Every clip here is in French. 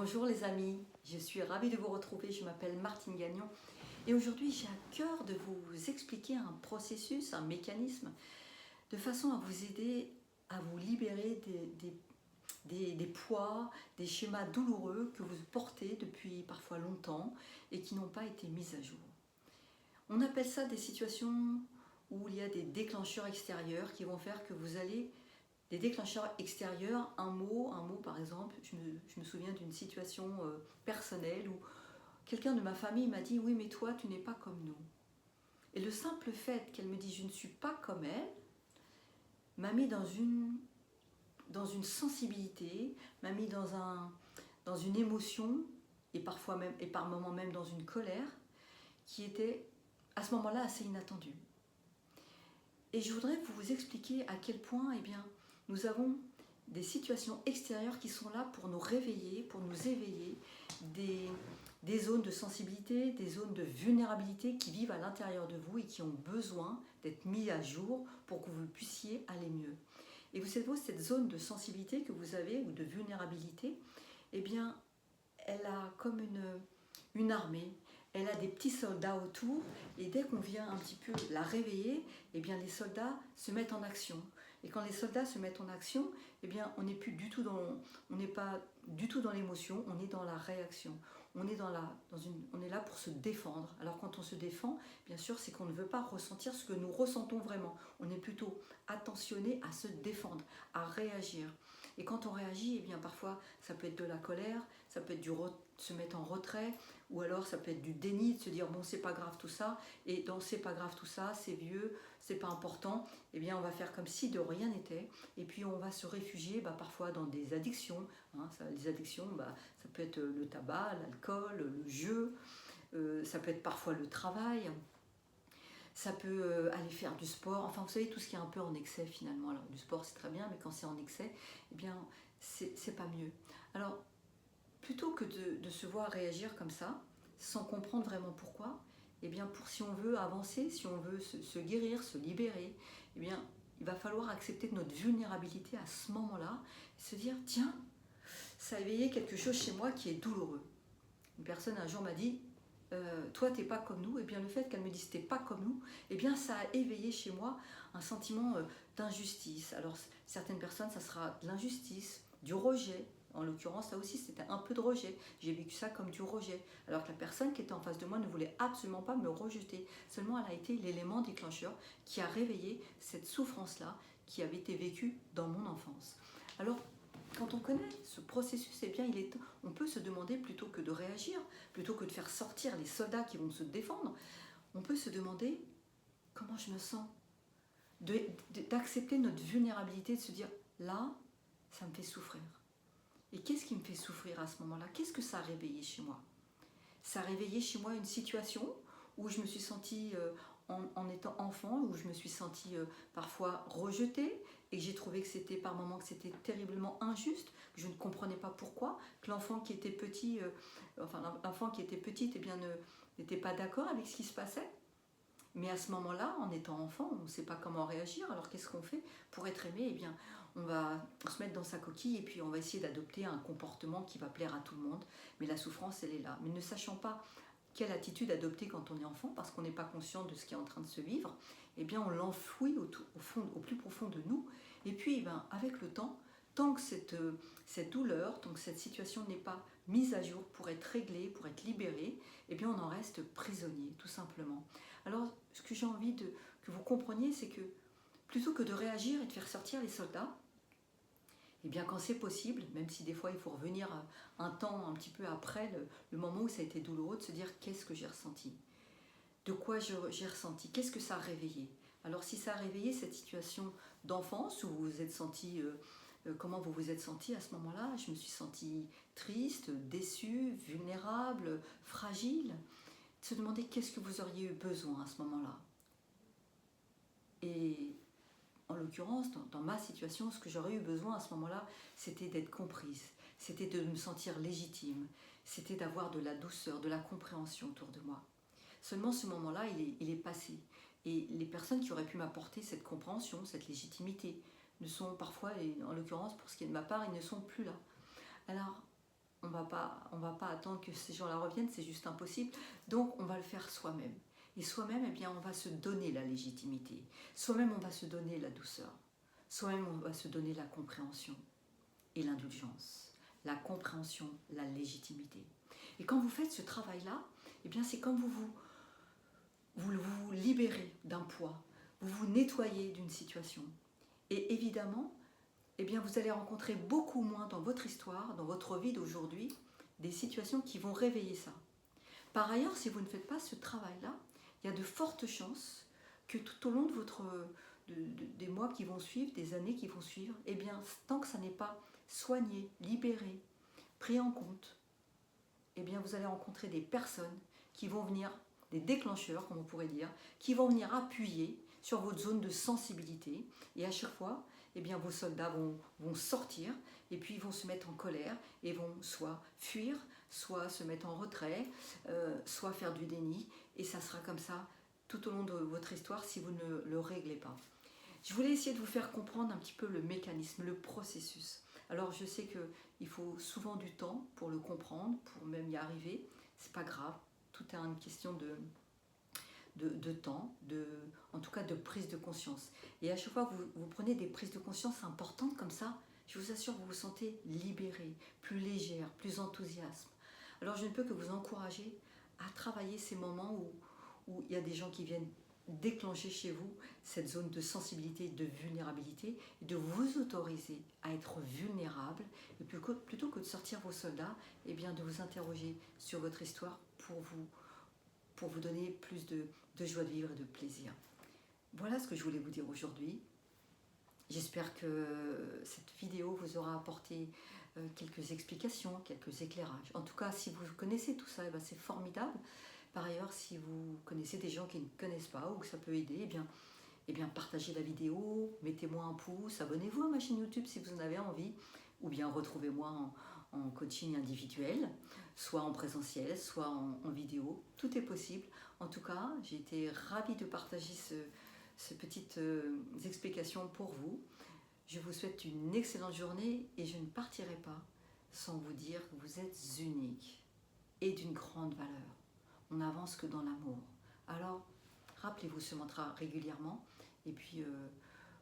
Bonjour les amis, je suis ravie de vous retrouver, je m'appelle Martine Gagnon et aujourd'hui j'ai à cœur de vous expliquer un processus, un mécanisme de façon à vous aider à vous libérer des poids, des schémas douloureux que vous portez depuis parfois longtemps et qui n'ont pas été mis à jour. On appelle ça des situations où il y a des déclencheurs extérieurs qui vont faire que vous allez. Des déclencheurs extérieurs, un mot par exemple, je me souviens d'une situation personnelle où quelqu'un de ma famille m'a dit « Oui, mais toi, tu n'es pas comme nous ». Et le simple fait qu'elle me dise « Je ne suis pas comme elle » m'a mis dans une sensibilité, m'a mis dans une émotion, et parfois même, et par moments même dans une colère, qui était à ce moment-là assez inattendue. Et je voudrais vous expliquer à quel point, nous avons des situations extérieures qui sont là pour nous réveiller, pour nous éveiller, des zones de sensibilité, des zones de vulnérabilité qui vivent à l'intérieur de vous et qui ont besoin d'être mis à jour pour que vous puissiez aller mieux. Et vous savez, cette zone de sensibilité que vous avez ou de vulnérabilité, elle a comme une armée. Elle a des petits soldats autour et dès qu'on vient un petit peu la réveiller, les soldats se mettent en action. Et quand les soldats se mettent en action, on n'est pas du tout dans l'émotion, on est dans la réaction. On est là pour se défendre. Alors quand on se défend, bien sûr, c'est qu'on ne veut pas ressentir ce que nous ressentons vraiment. On est plutôt attentionné à se défendre, à réagir. Et quand on réagit, parfois ça peut être de la colère, ça peut être se mettre en retrait, ou alors ça peut être du déni, de se dire bon c'est pas grave tout ça, et dans c'est pas grave tout ça, c'est vieux, c'est pas important, on va faire comme si de rien n'était, et puis on va se réfugier parfois dans des addictions, les addictions ça peut être le tabac, l'alcool, le jeu, ça peut être parfois le travail, ça peut aller faire du sport, enfin vous savez tout ce qui est un peu en excès finalement. Alors du sport c'est très bien, mais quand c'est en excès, c'est pas mieux. Alors plutôt que de se voir réagir comme ça, sans comprendre vraiment pourquoi, pour si on veut avancer, si on veut se guérir, se libérer, il va falloir accepter notre vulnérabilité à ce moment-là, et se dire tiens, ça a éveillé quelque chose chez moi qui est douloureux. Une personne un jour m'a dit toi t'es pas comme nous, le fait qu'elle me dise t'es pas comme nous, ça a éveillé chez moi un sentiment d'injustice. Alors certaines personnes ça sera de l'injustice, du rejet. En l'occurrence, là aussi, c'était un peu de rejet. J'ai vécu ça comme du rejet. Alors que la personne qui était en face de moi ne voulait absolument pas me rejeter. Seulement, elle a été l'élément déclencheur qui a réveillé cette souffrance-là qui avait été vécue dans mon enfance. Alors, quand on connaît ce processus, on peut se demander, plutôt que de réagir, plutôt que de faire sortir les soldats qui vont se défendre, on peut se demander comment je me sens. D'accepter notre vulnérabilité, de se dire là, ça me fait souffrir. Et qu'est-ce qui me fait souffrir à ce moment-là? Qu'est-ce que ça a réveillé chez moi? Ça a réveillé chez moi une situation où je me suis sentie, en étant enfant, où je me suis sentie parfois rejetée, et que j'ai trouvé que c'était par moments que c'était terriblement injuste, que je ne comprenais pas pourquoi, que l'enfant qui était petit, n'était pas d'accord avec ce qui se passait. Mais à ce moment-là, en étant enfant, on ne sait pas comment réagir. Alors qu'est-ce qu'on fait pour être aimé? On va se mettre dans sa coquille et puis on va essayer d'adopter un comportement qui va plaire à tout le monde. Mais la souffrance, elle est là. Mais ne sachant pas quelle attitude adopter quand on est enfant, parce qu'on n'est pas conscient de ce qui est en train de se vivre, on l'enfouit au plus profond de nous. Et puis, avec le temps, tant que cette douleur, tant que cette situation n'est pas mise à jour pour être réglée, pour être libérée, on en reste prisonnier, tout simplement. Alors, ce que j'ai envie que vous compreniez, c'est que plutôt que de réagir et de faire sortir les soldats, quand c'est possible, même si des fois il faut revenir un temps un petit peu après le moment où ça a été douloureux, de se dire qu'est-ce que j'ai ressenti, de quoi j'ai ressenti, qu'est-ce que ça a réveillé. Alors si ça a réveillé cette situation d'enfance où vous vous êtes senti, comment vous vous êtes senti à ce moment-là? Je me suis sentie triste, déçue, vulnérable, fragile. De se demander qu'est-ce que vous auriez eu besoin à ce moment-là. Et en l'occurrence, dans ma situation, ce que j'aurais eu besoin à ce moment-là, c'était d'être comprise, c'était de me sentir légitime, c'était d'avoir de la douceur, de la compréhension autour de moi. Seulement ce moment-là, il est passé. Et les personnes qui auraient pu m'apporter cette compréhension, cette légitimité, ne sont parfois, et en l'occurrence pour ce qui est de ma part, ils ne sont plus là. Alors, on va va pas attendre que ces gens-là reviennent, c'est juste impossible. Donc on va le faire soi-même. Et soi-même, eh bien, on va se donner la légitimité. Soi-même, on va se donner la douceur. Soi-même, on va se donner la compréhension et l'indulgence. La compréhension, la légitimité. Et quand vous faites ce travail-là, eh bien, c'est comme vous libérez d'un poids, vous vous nettoyez d'une situation. Et évidemment, eh bien, vous allez rencontrer beaucoup moins dans votre histoire, dans votre vie d'aujourd'hui, des situations qui vont réveiller ça. Par ailleurs, si vous ne faites pas ce travail-là, il y a de fortes chances que tout au long des mois qui vont suivre, des années qui vont suivre, eh bien, tant que ça n'est pas soigné, libéré, pris en compte, eh bien, vous allez rencontrer des personnes qui vont venir, des déclencheurs, comme on pourrait dire, qui vont venir appuyer sur votre zone de sensibilité. Et à chaque fois, eh bien, vos soldats vont sortir et puis ils vont se mettre en colère et vont soit fuir, soit se mettre en retrait, soit faire du déni. Et ça sera comme ça tout au long de votre histoire si vous ne le réglez pas. Je voulais essayer de vous faire comprendre un petit peu le mécanisme, le processus. Alors je sais qu'il faut souvent du temps pour le comprendre, pour même y arriver. C'est pas grave, tout est une question de temps, en tout cas de prise de conscience. Et à chaque fois que vous prenez des prises de conscience importantes comme ça, je vous assure que vous vous sentez libéré, plus légère, plus enthousiaste. Alors je ne peux que vous encourager à travailler ces moments où il y a des gens qui viennent déclencher chez vous cette zone de sensibilité, de vulnérabilité, et de vous autoriser à être vulnérable, et plutôt que de sortir vos soldats, et bien de vous interroger sur votre histoire pour vous donner plus de joie de vivre et de plaisir. Voilà ce que je voulais vous dire aujourd'hui. J'espère que cette vidéo vous aura apporté quelques explications, quelques éclairages. En tout cas, si vous connaissez tout ça, eh bien, c'est formidable. Par ailleurs, si vous connaissez des gens qui ne connaissent pas ou que ça peut aider, eh bien partagez la vidéo, mettez-moi un pouce, abonnez-vous à ma chaîne YouTube si vous en avez envie, ou bien retrouvez-moi en coaching individuel, soit en présentiel, soit en vidéo. Tout est possible. En tout cas, j'ai été ravie de partager ces petites explications pour vous. Je vous souhaite une excellente journée et je ne partirai pas sans vous dire que vous êtes unique et d'une grande valeur. On n'avance que dans l'amour. Alors, rappelez-vous ce mantra régulièrement et puis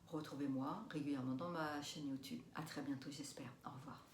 retrouvez-moi régulièrement dans ma chaîne YouTube. À très bientôt, j'espère. Au revoir.